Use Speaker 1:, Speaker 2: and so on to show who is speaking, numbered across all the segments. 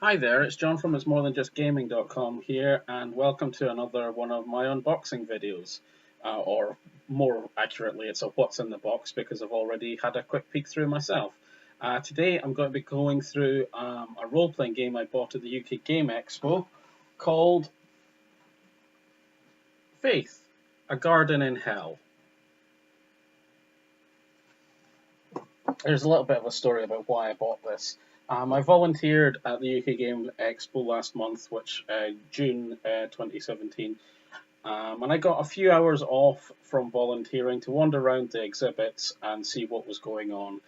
Speaker 1: Hi there, it's John from It'sMoreThanJustGaming.com here, and welcome to another one of my unboxing videos. Or more accurately, it's a what's in the box because I've already had a quick peek through myself. Today I'm going to be going through a role-playing game I bought at the UK Game Expo called Faith, A Garden in Hell. There's a little bit of a story about why I bought this. I volunteered at the UK Game Expo last month, June 2017, and I got a few hours off from volunteering to wander around the exhibits and see what was going on.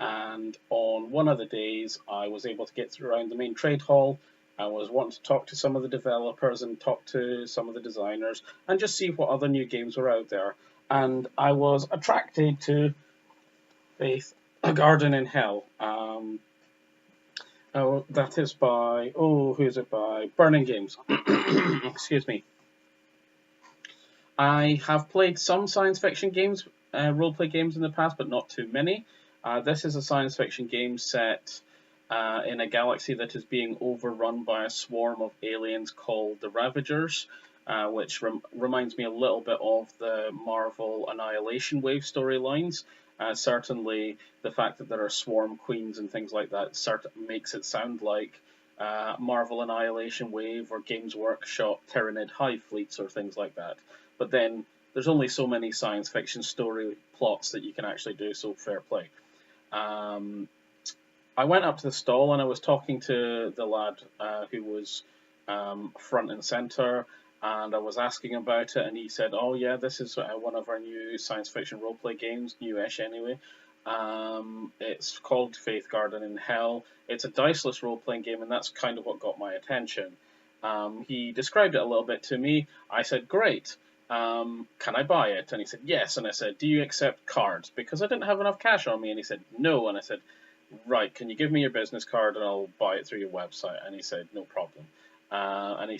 Speaker 1: And on one of the days, I was able to get around the main trade hall. I was wanting to talk to some of the developers and talk to some of the designers and just see what other new games were out there. And I was attracted to Faith, A Garden in Hell. That is by, who's it by? Burning Games. Excuse me. I have played some science fiction games, role-play games in the past, but not too many. This is a science fiction game set in a galaxy that is being overrun by a swarm of aliens called the Ravagers, which reminds me a little bit of the Marvel Annihilation Wave storylines. Certainly, the fact that there are swarm queens and things like that makes it sound like Marvel Annihilation Wave or Games Workshop Tyranid Hive fleets or things like that. But then there's only so many science fiction story plots that you can actually do, so fair play. I went up to the stall and I was talking to the lad who was front and center, and I was asking about it, and he said, "Oh yeah, this is one of our new science fiction roleplay games, newish anyway. It's called Faith Garden in Hell. It's a diceless role-playing game, and that's kind of what got my attention." He described it a little bit to me. I said, "Great. Can I buy it?" And he said, "Yes." And I said, "Do you accept cards?" Because I didn't have enough cash on me. And he said, "No." And I said, "Right, can you give me your business card and I'll buy it through your website?" And he said, "No problem." And he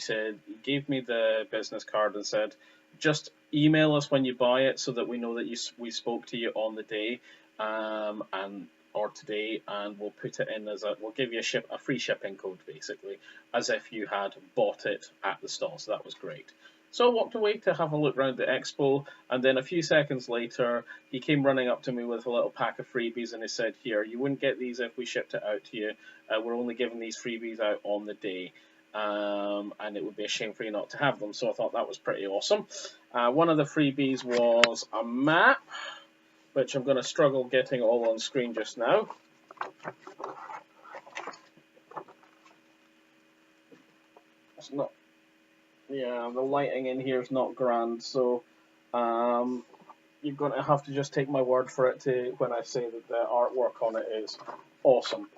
Speaker 1: gave me the business card and said, "Just email us when you buy it so that we know that we spoke to you on the day, or today, and we'll put it in we'll give you a free shipping code, basically, as if you had bought it at the stall." So that was great. So I walked away to have a look around the expo, and then a few seconds later, he came running up to me with a little pack of freebies, and he said, "Here, you wouldn't get these if we shipped it out to you. We're only giving these freebies out on the day, and it would be a shame for you not to have them." So I thought that was pretty awesome. One of the freebies was a map, which I'm going to struggle getting all on screen just now. It's not. Yeah, the lighting in here is not grand, so you're going to have to just take my word for it when I say that the artwork on it is awesome.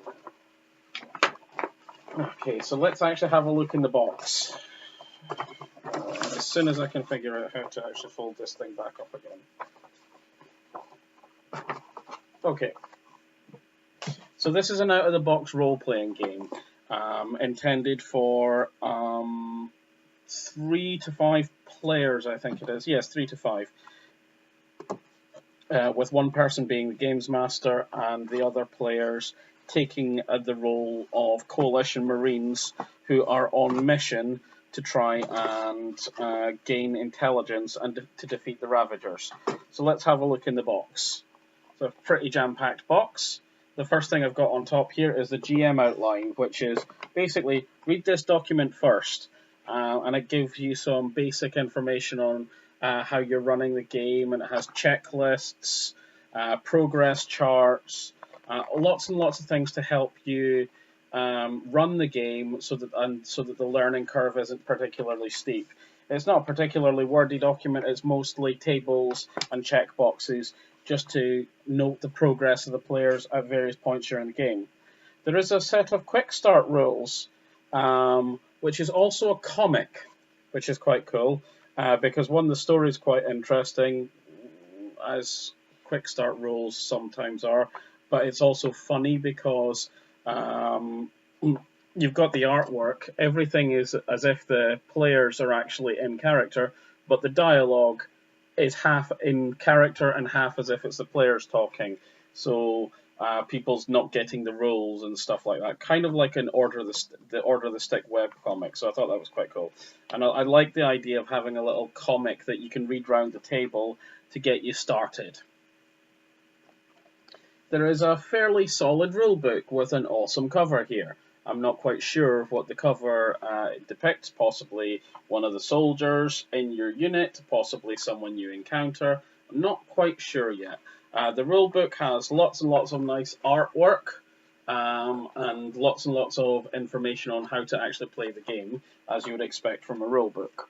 Speaker 1: Okay, so let's actually have a look in the box. As soon as I can figure out how to actually fold this thing back up again. Okay, so this is an out-of-the-box role-playing game intended for 3 to 5 players, I think it is. Yes, 3 to 5. With one person being the games master and the other players taking the role of coalition marines who are on mission to try and gain intelligence and to defeat the Ravagers. So let's have a look in the box. It's a pretty jam-packed box. The first thing I've got on top here is the GM outline, which is basically read this document first, and it gives you some basic information on how you're running the game, and it has checklists, progress charts, lots and lots of things to help you run the game so that the learning curve isn't particularly steep. It's not a particularly wordy document. It's mostly tables and checkboxes just to note the progress of the players at various points during the game. There is a set of QuickStart Rules, which is also a comic, which is quite cool. Because one, the story is quite interesting, as QuickStart Rules sometimes are, but it's also funny because you've got the artwork. Everything is as if the players are actually in character, but the dialogue is half in character and half as if it's the players talking. So people's not getting the roles and stuff like that, kind of like an Order of the Order of the Stick web comic. So I thought that was quite cool, and I like the idea of having a little comic that you can read round the table to get you started. There is a fairly solid rulebook with an awesome cover here. I'm not quite sure what the cover depicts, possibly one of the soldiers in your unit, possibly someone you encounter. I'm not quite sure yet. The rulebook has lots and lots of nice artwork and lots of information on how to actually play the game, as you would expect from a rulebook.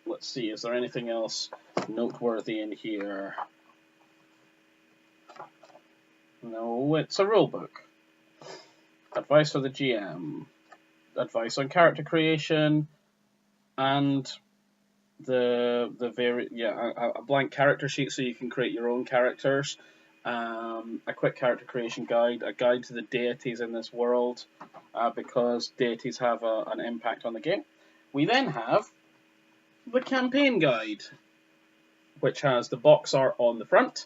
Speaker 1: Let's see, is there anything else noteworthy in here? No, it's a rulebook. Advice for the GM, advice on character creation, and a blank character sheet so you can create your own characters. A quick character creation guide, a guide to the deities in this world, because deities have an impact on the game. We then have the campaign guide, which has the box art on the front,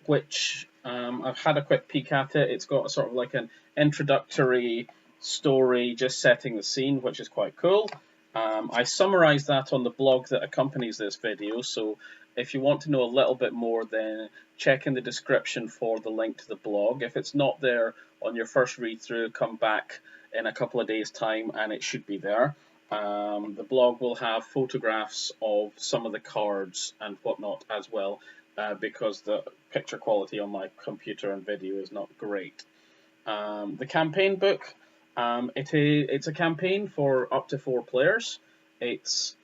Speaker 1: which I've had a quick peek at it. It's got a sort of like an introductory story just setting the scene, which is quite cool. I summarised that on the blog that accompanies this video, so if you want to know a little bit more, then check in the description for the link to the blog. If it's not there on your first read through, come back in a couple of days' time and it should be there. The blog will have photographs of some of the cards and whatnot as well, because the picture quality on my computer and video is not great. The campaign book, it's a campaign for up to 4 players. It's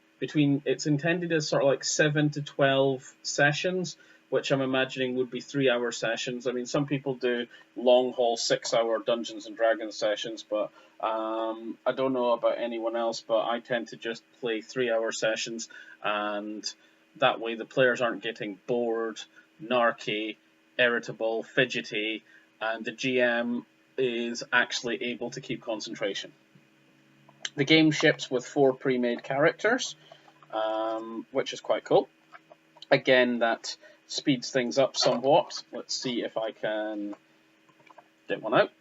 Speaker 1: intended as sort of like 7 to 12 sessions, which I'm imagining would be 3-hour sessions. I mean, some people do long haul 6-hour Dungeons and Dragons sessions, but I don't know about anyone else, but I tend to just play 3-hour sessions, and that way the players aren't getting bored, narky, irritable, fidgety, and the GM is actually able to keep concentration. The game ships with 4 pre-made characters, which is quite cool. Again, that speeds things up somewhat. Let's see if I can get one out.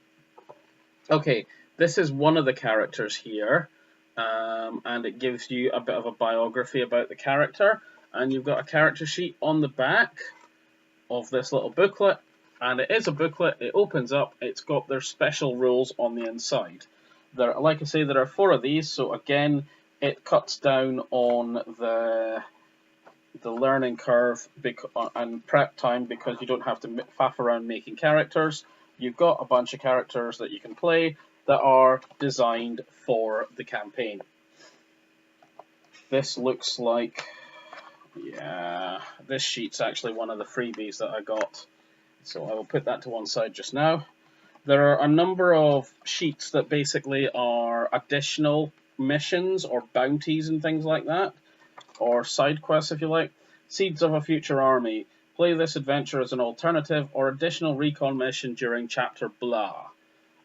Speaker 1: Okay, this is one of the characters here, and it gives you a bit of a biography about the character. And you've got a character sheet on the back of this little booklet, and it is a booklet. It opens up, it's got their special rules on the inside. Like I say, there are 4 of these, so again, it cuts down on the learning curve and prep time, because you don't have to faff around making characters. You've got a bunch of characters that you can play that are designed for the campaign. This looks like, yeah, this sheet's actually one of the freebies that I got, so I will put that to one side just now. There are a number of sheets that basically are additional missions or bounties and things like that, or side quests if you like. Seeds of a Future Army. Play this adventure as an alternative or additional recon mission during chapter blah.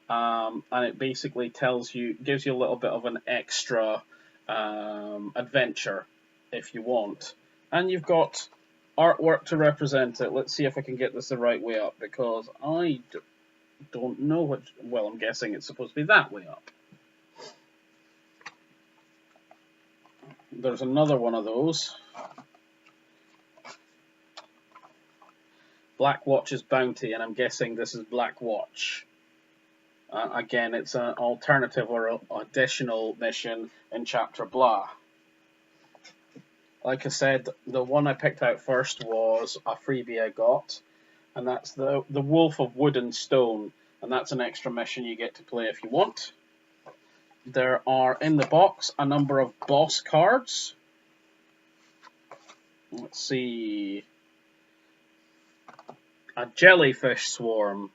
Speaker 1: And it basically gives you a little bit of an extra adventure if you want. And you've got artwork to represent it. Let's see if I can get this the right way up, because I don't know what. Well, I'm guessing it's supposed to be that way up. There's another one of those. Black Watch's Bounty, and I'm guessing this is Black Watch. Again, it's an alternative or additional mission in chapter blah. Like I said, the one I picked out first was a freebie I got, and that's the Wolf of Wood and Stone, and that's an extra mission you get to play if you want. There are in the box a number of boss cards. Let's see. A jellyfish swarm,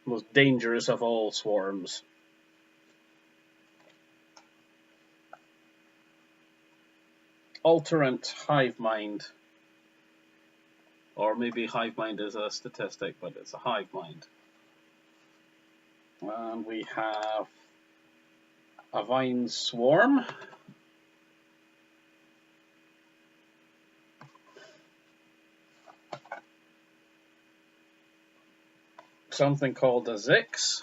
Speaker 1: most dangerous of all swarms. Alterant hive mind. Or maybe hive mind is a statistic, but it's a hive mind. And we have a vine swarm. something called a Zix,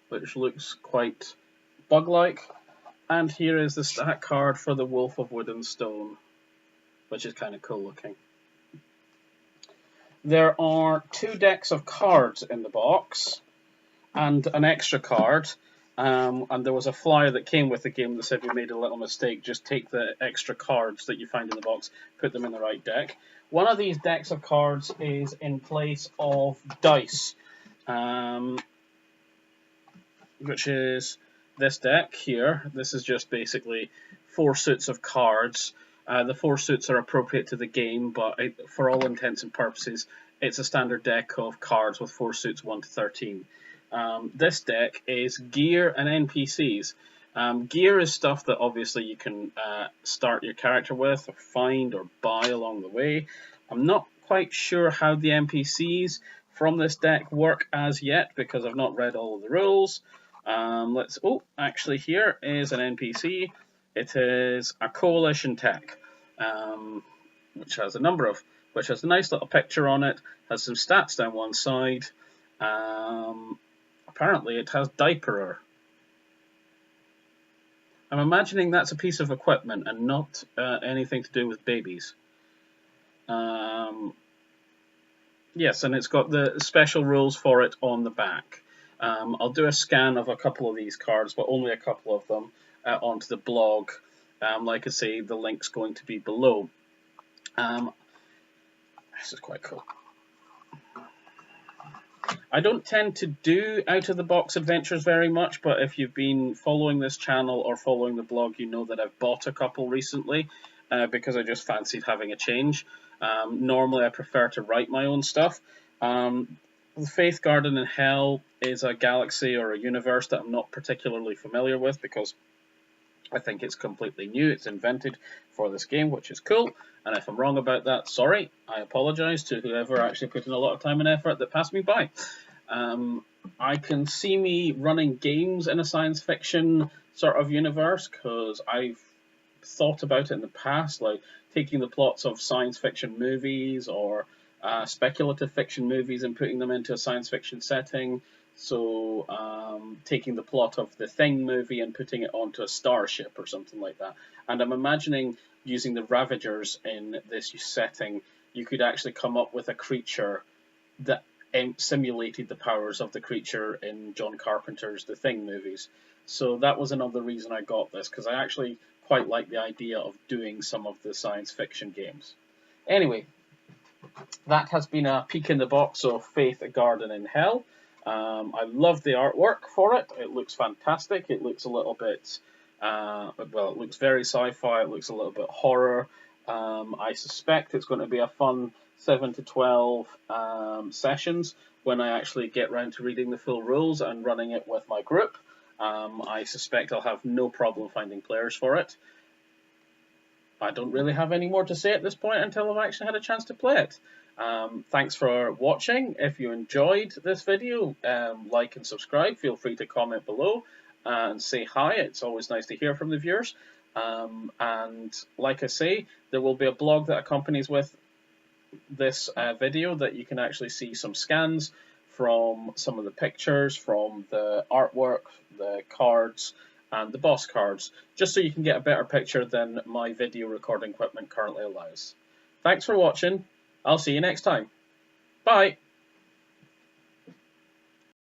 Speaker 1: which looks quite bug-like. And here is the stack card for the Wolf of Wood and Stone, which is kind of cool looking. There are 2 decks of cards in the box, and an extra card. And there was a flyer that came with the game that said we made a little mistake, just take the extra cards that you find in the box, put them in the right deck. One of these decks of cards is in place of dice, which is this deck here. This is just basically 4 suits of cards. The 4 suits are appropriate to the game, but for all intents and purposes, it's a standard deck of cards with 4 suits 1 to 13. This deck is gear and NPCs. Gear is stuff that obviously you can start your character with, or find, or buy along the way. I'm not quite sure how the NPCs from this deck work as yet, because I've not read all of the rules. Actually here is an NPC. It is a coalition tech, which has a nice little picture on it, has some stats down one side. Apparently it has diaperer. I'm imagining that's a piece of equipment and not anything to do with babies. Yes, and it's got the special rules for it on the back. I'll do a scan of a couple of these cards, but only a couple of them, onto the blog. Like I say, the link's going to be below. This is quite cool. I don't tend to do out-of-the-box adventures very much, but if you've been following this channel or following the blog, you know that I've bought a couple recently, because I just fancied having a change. Normally I prefer to write my own stuff. The Faith Garden in Hell is a galaxy or a universe that I'm not particularly familiar with, because I think it's completely new. It's invented for this game, which is cool. And if I'm wrong about that, sorry. I apologise to whoever actually put in a lot of time and effort that passed me by. I can see me running games in a science fiction sort of universe, because I've thought about it in the past, like taking the plots of science fiction movies or speculative fiction movies and putting them into a science fiction setting. So taking the plot of the Thing movie and putting it onto a starship or something like that. And I'm imagining using the Ravagers in this setting, you could actually come up with a creature that simulated the powers of the creature in John Carpenter's The Thing movies. So that was another reason I got this, because I actually quite like the idea of doing some of the science fiction games. Anyway, that has been a peek in the box of Faith Garden in Hell. I love the artwork for it. It looks fantastic. It looks a little bit, it looks very sci-fi. It looks a little bit horror. I suspect it's going to be a fun 7 to 12 sessions when I actually get round to reading the full rules and running it with my group. I suspect I'll have no problem finding players for it. I don't really have any more to say at this point until I've actually had a chance to play it. Thanks for watching. If you enjoyed this video, like and subscribe. Feel free to comment below and say hi. It's always nice to hear from the viewers. And like I say, there will be a blog that accompanies with this video that you can actually see some scans from some of the pictures, from the artwork, the cards, and the boss cards, just so you can get a better picture than my video recording equipment currently allows. Thanks for watching. I'll see you next time. Bye!